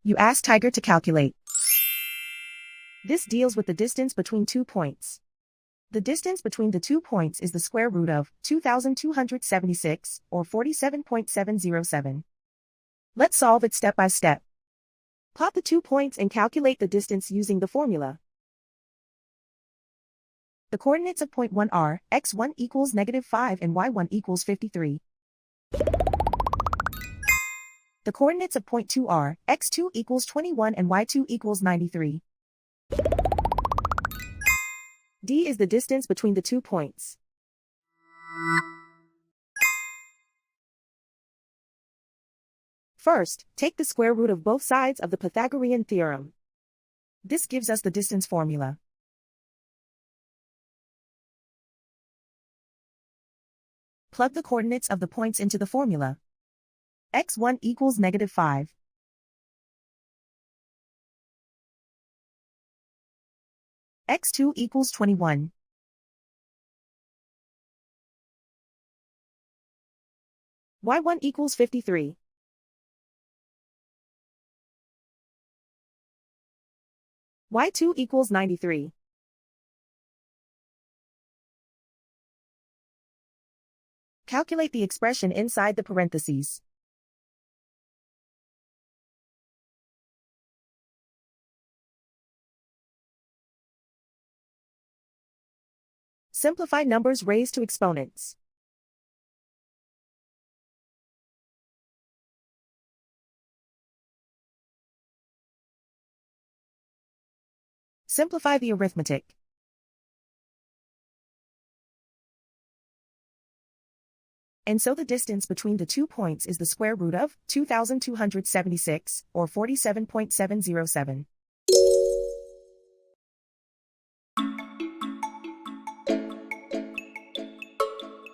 You ask Tiger to calculate. This deals with the distance between 2 points. The distance between the 2 points is the square root of 2,276, or 47.707. Let's solve it step by step. Plot the 2 points and calculate the distance using the formula. The coordinates of point 1 are x1 equals -5 and y1 equals 53. The coordinates of point 2 are x2 equals 21 and y2 equals 93. D is the distance between the 2 points. First, take the square root of both sides of the Pythagorean theorem. This gives us the distance formula. Plug the coordinates of the points into the formula. x1 equals -5. x2 equals 21. y1 equals 53. y2 equals 93. Calculate the expression inside the parentheses. Simplify numbers raised to exponents. Simplify the arithmetic. And so the distance between the 2 points is the square root of 2,276, or 47.707.